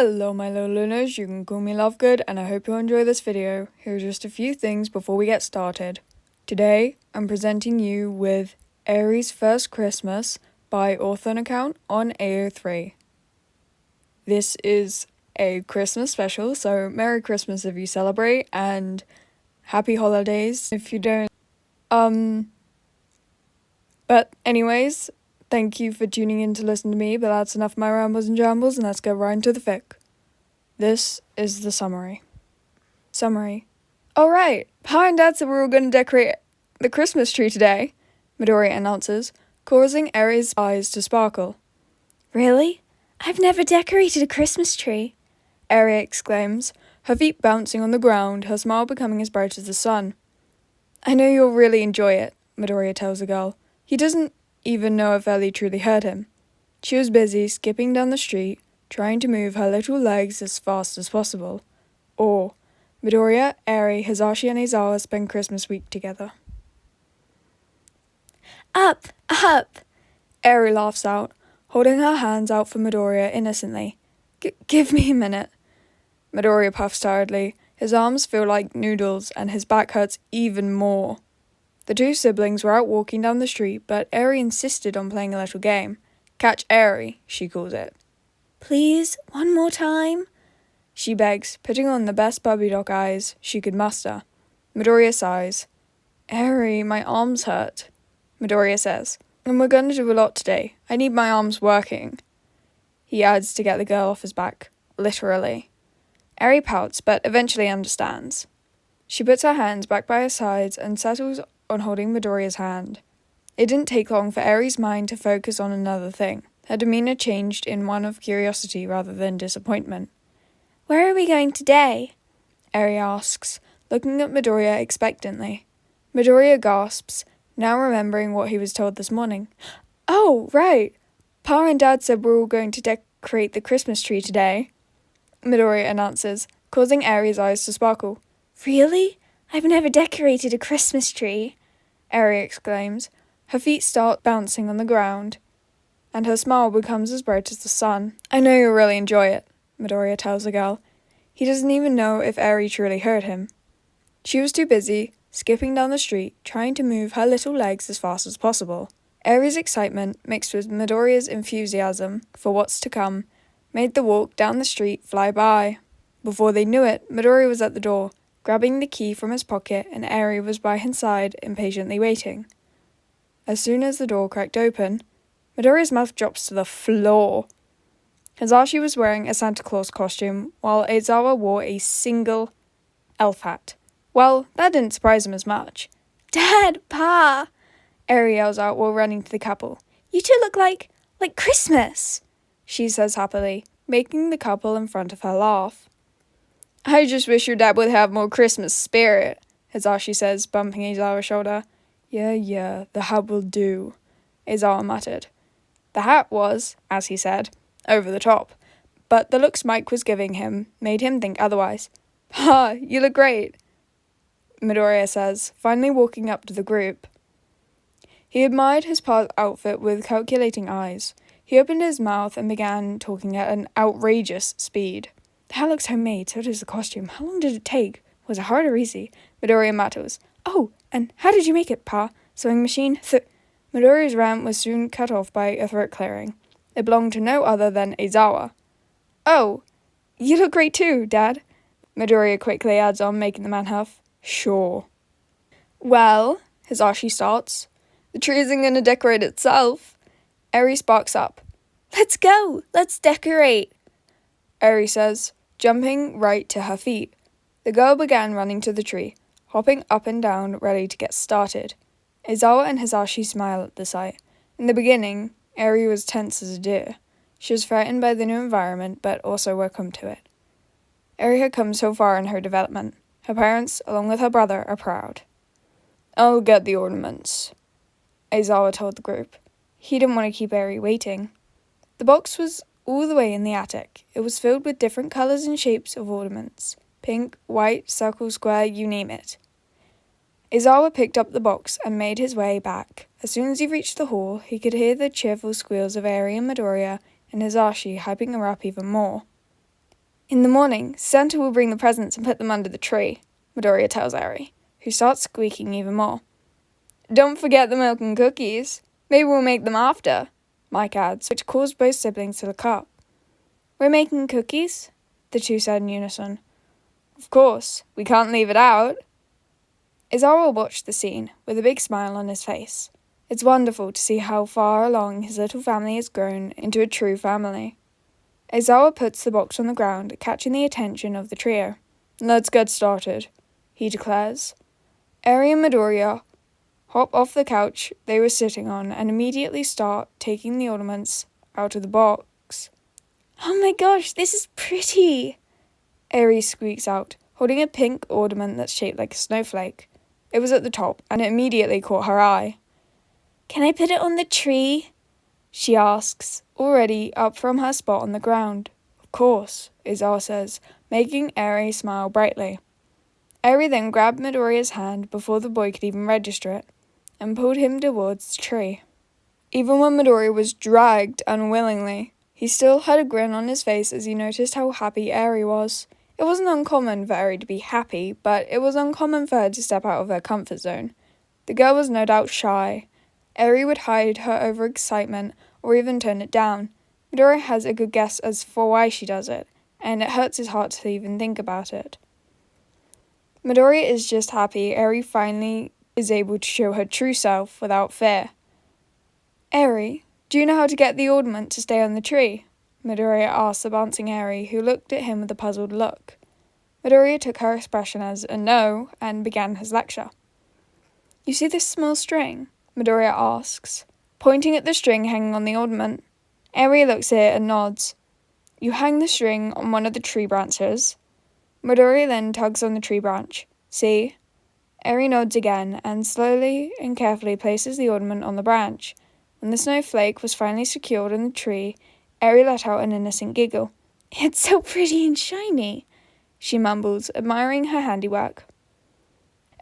Hello my little learners, you can call me Lovegood and I hope you enjoy this video. Here are just a few things before we get started. Today, I'm presenting you with Aries First Christmas by author account on AO3. This is a Christmas special, so Merry Christmas if you celebrate and Happy Holidays if you don't. But anyways, thank you for tuning in to listen to me, but that's enough of my rambles and jambles, and let's get right into the fic. This is the summary. Summary. Alright, Pa and Dad said we were going to decorate the Christmas tree today, Midoriya announces, causing Aries' eyes to sparkle. Really? I've never decorated a Christmas tree, Aries exclaims, her feet bouncing on the ground, her smile becoming as bright as the sun. I know you'll really enjoy it, Midoriya tells the girl. He doesn't even know if Ellie truly heard him. She was busy skipping down the street, trying to move her little legs as fast as possible. Or, Midoriya, Eri, Hizashi and Aizawa spend Christmas week together. Up! Eri laughs out, holding her hands out for Midoriya innocently. Give me a minute. Midoriya puffs tiredly. His arms feel like noodles and his back hurts even more. The two siblings were out walking down the street, but Eri insisted on playing a little game. Catch Eri, she calls it. Please, one more time, she begs, putting on the best puppy dog eyes she could muster. Midoriya sighs. Eri, my arms hurt, Midoriya says. And we're going to do a lot today. I need my arms working. He adds to get the girl off his back, literally. Eri pouts, but eventually understands. She puts her hands back by her sides and settles on holding Midoriya's hand. It didn't take long for Eri's mind to focus on another thing. Her demeanour changed in one of curiosity rather than disappointment. Where are we going today? Eri asks, looking at Midoriya expectantly. Midoriya gasps, now remembering what he was told this morning. Oh, right. Pa and Dad said we're all going to decorate the Christmas tree today, Midoriya announces, causing Eri's eyes to sparkle. Really? I've never decorated a Christmas tree, Eri exclaims. Her feet start bouncing on the ground, and her smile becomes as bright as the sun. I know you'll really enjoy it, Midoriya tells the girl. He doesn't even know if Eri truly heard him. She was too busy, skipping down the street, trying to move her little legs as fast as possible. Eri's excitement, mixed with Midoriya's enthusiasm for what's to come, made the walk down the street fly by. Before they knew it, Midoriya was at the door, grabbing the key from his pocket, and Eri was by his side, impatiently waiting. As soon as the door cracked open, Midoriya's mouth drops to the floor. Hizashi was wearing a Santa Claus costume, while Aizawa wore a single elf hat. Well, that didn't surprise him as much. Dad, Pa! Eri yells out while running to the couple. You two look like Christmas, she says happily, making the couple in front of her laugh. I just wish your dad would have more Christmas spirit, Hizashi says, bumping Aizawa's shoulder. Yeah, the hat will do, Aizawa muttered. The hat was, as he said, over the top, but the looks Mike was giving him made him think otherwise. Pa, you look great, Midoriya says, finally walking up to the group. He admired his pa's outfit with calculating eyes. He opened his mouth and began talking at an outrageous speed. The hat looks homemade, so does the costume. How long did it take? Was it hard or easy? Midoriya mutters. Oh, and how did you make it, Pa? Sewing machine? Midoriya's rant was soon cut off by a throat clearing. It belonged to no other than Aizawa. Oh, you look great too, Dad, Midoriya quickly adds on, making the man huff. Sure. Well, Hizashi starts. The tree isn't going to decorate itself. Eri sparks up. Let's go! Let's decorate! Eri says, jumping right to her feet. The girl began running to the tree, hopping up and down, ready to get started. Aizawa and Hizashi smile at the sight. In the beginning, Eri was tense as a deer. She was frightened by the new environment, but also welcome to it. Eri had come so far in her development. Her parents, along with her brother, are proud. I'll get the ornaments, Aizawa told the group. He didn't want to keep Eri waiting. The box was all the way in the attic. It was filled with different colours and shapes of ornaments. Pink, white, circle, square, you name it. Aizawa picked up the box and made his way back. As soon as he reached the hall, he could hear the cheerful squeals of Eri and Midoriya and Hizashi hyping her up even more. In the morning, Santa will bring the presents and put them under the tree, Midoriya tells Eri, who starts squeaking even more. Don't forget the milk and cookies. Maybe we'll make them after, Mike adds, which caused both siblings to look up. We're making cookies? The two said in unison. Of course, we can't leave it out. Aizawa watched the scene, with a big smile on his face. It's wonderful to see how far along his little family has grown into a true family. Aizawa puts the box on the ground, catching the attention of the trio. Let's get started, he declares. Eri and Midoriya hop off the couch they were sitting on and immediately start taking the ornaments out of the box. Oh my gosh, this is pretty! Eri squeaks out, holding a pink ornament that's shaped like a snowflake. It was at the top, and it immediately caught her eye. Can I put it on the tree? She asks, already up from her spot on the ground. Of course, Aizawa says, making Eri smile brightly. Eri then grabbed Midoriya's hand before the boy could even register it, and pulled him towards the tree. Even when Midoriya was dragged unwillingly, he still had a grin on his face as he noticed how happy Eri was. It wasn't uncommon for Eri to be happy, but it was uncommon for her to step out of her comfort zone. The girl was no doubt shy. Eri would hide her overexcitement or even turn it down. Midoriya has a good guess as for why she does it, and it hurts his heart to even think about it. Midoriya is just happy Eri finally is able to show her true self without fear. Eri, do you know how to get the ornament to stay on the tree? Midoriya asked the bouncing Eri, who looked at him with a puzzled look. Midoriya took her expression as a no and began his lecture. You see this small string? Midoriya asks, pointing at the string hanging on the ornament. Eri looks at it and nods. You hang the string on one of the tree branches. Midoriya then tugs on the tree branch. See? Eri nods again and slowly and carefully places the ornament on the branch. When the snowflake was finally secured in the tree, Eri let out an innocent giggle. It's so pretty and shiny, she mumbles, admiring her handiwork.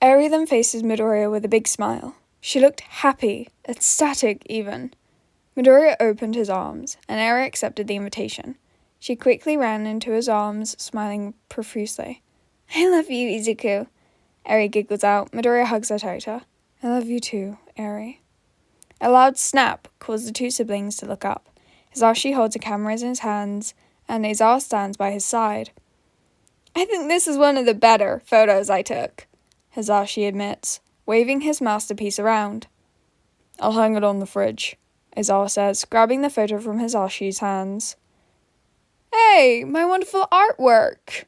Eri then faces Midoriya with a big smile. She looked happy, ecstatic even. Midoriya opened his arms, and Eri accepted the invitation. She quickly ran into his arms, smiling profusely. I love you, Izuku. Eri giggles out. Midoriya hugs her tighter. I love you too, Eri. A loud snap caused the two siblings to look up. Hizashi holds a camera in his hands, and Aizawa stands by his side. I think this is one of the better photos I took, Hizashi admits, waving his masterpiece around. I'll hang it on the fridge, Aizawa says, grabbing the photo from Hizashi's hands. Hey, my wonderful artwork,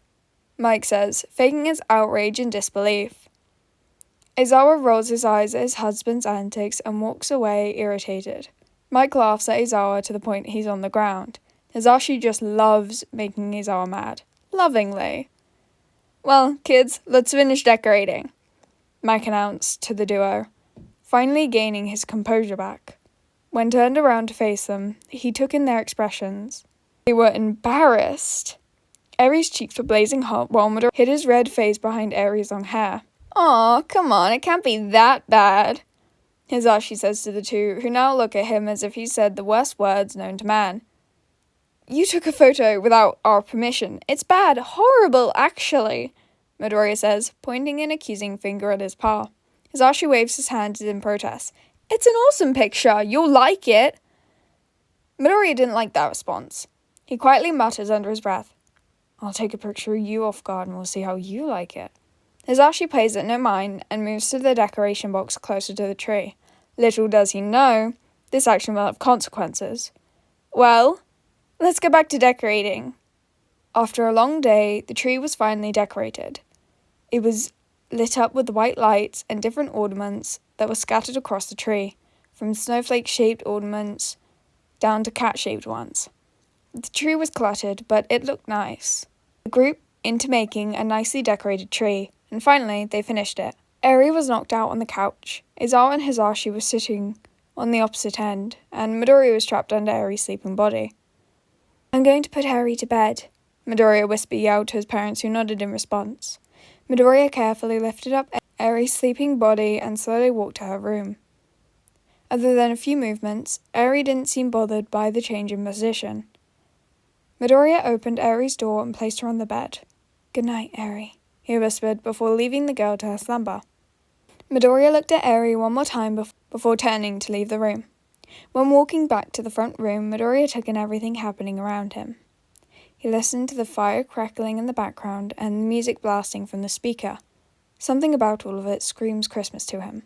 Mike says, faking his outrage and disbelief. Aizawa rolls his eyes at his husband's antics and walks away irritated. Mike laughs at Aizawa to the point he's on the ground. Hizashi just loves making Aizawa mad. Lovingly. Well, kids, let's finish decorating, Mike announced to the duo, finally gaining his composure back. When turned around to face them, he took in their expressions. They were embarrassed. Eri's cheeks were blazing hot while Midoriya hid his red face behind Eri's long hair. Aw, come on, it can't be that bad, Hizashi says to the two, who now look at him as if he said the worst words known to man. You took a photo without our permission. It's bad, horrible, actually, Midoriya says, pointing an accusing finger at his paw. Hizashi waves his hand in protest. It's an awesome picture, you'll like it. Midoriya didn't like that response. He quietly mutters under his breath, I'll take a picture of you off guard and we'll see how you like it. Hizashi pays it no mind and moves to the decoration box closer to the tree. Little does he know, this action will have consequences. Well, let's go back to decorating. After a long day, the tree was finally decorated. It was lit up with white lights and different ornaments that were scattered across the tree, from snowflake-shaped ornaments down to cat-shaped ones. The tree was cluttered, but it looked nice. The group into making a nicely decorated tree, and finally they finished it. Eri was knocked out on the couch. Aizawa and Hizashi were sitting on the opposite end, and Midoriya was trapped under Eri's sleeping body. I'm going to put Eri to bed, Midoriya whispered yelled to his parents, who nodded in response. Midoriya carefully lifted up Eri's sleeping body and slowly walked to her room. Other than a few movements, Eri didn't seem bothered by the change in position. Midoriya opened Eri's door and placed her on the bed. "Good night, Eri," he whispered before leaving the girl to her slumber. Midoriya looked at Eri one more time before turning to leave the room. When walking back to the front room, Midoriya took in everything happening around him. He listened to the fire crackling in the background and the music blasting from the speaker. Something about all of it screams Christmas to him.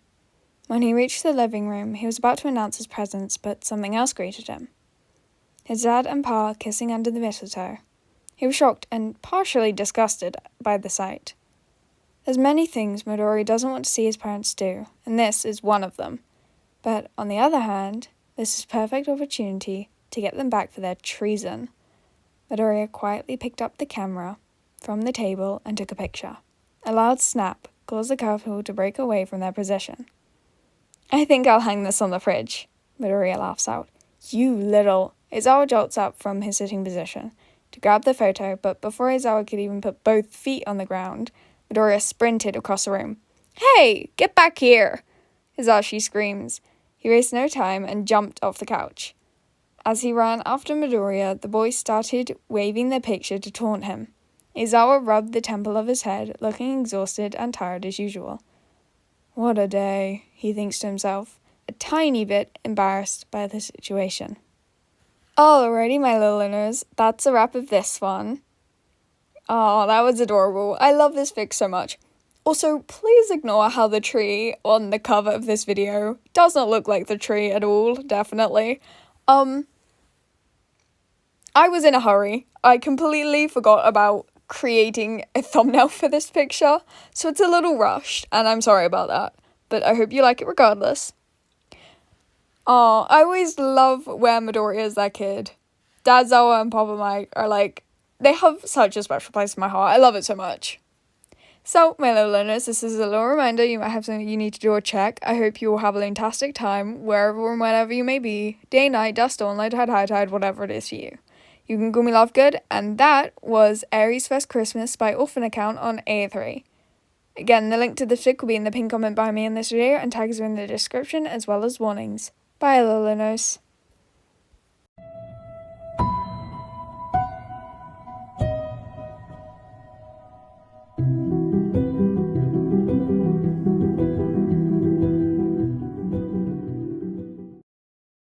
When he reached the living room, he was about to announce his presence, but something else greeted him. His dad and Pa kissing under the mistletoe. He was shocked and partially disgusted by the sight. There's many things Midori doesn't want to see his parents do, and this is one of them. But on the other hand, this is a perfect opportunity to get them back for their treason. Midoriya quietly picked up the camera from the table and took a picture. A loud snap caused the couple to break away from their position. "I think I'll hang this on the fridge," Midoriya laughs out. "You little..." Aizawa jolts up from his sitting position to grab the photo, but before Aizawa could even put both feet on the ground, Midoriya sprinted across the room. "Hey, get back here!" Hizashi screams. He wasted no time and jumped off the couch. As he ran after Midoriya, the boys started waving their picture to taunt him. Aizawa rubbed the temple of his head, looking exhausted and tired as usual. What a day, he thinks to himself, a tiny bit embarrassed by the situation. Alrighty, my little learners, that's a wrap of this one. Oh, that was adorable. I love this fic so much. Also, please ignore how the tree on the cover of this video does not look like the tree at all, definitely. I was in a hurry. I completely forgot about creating a thumbnail for this picture, so it's a little rushed, and I'm sorry about that, but I hope you like it regardless. I always love where Midoriya is that kid. Dad Zawa and Papa Mike are like, they have such a special place in my heart. I love it so much. So, my little learners, this is a little reminder you might have something you need to do or check. I hope you will have a fantastic time, wherever and whenever you may be. Day, night, dusk, dawn, low tide, high tide, whatever it is for you. You can call me Love Good, and that was Eri's First Christmas by Orphan Account on A3. Again, the link to the fic will be in the pinned comment by me in this video, and tags are in the description as well as warnings. Bye, little learners.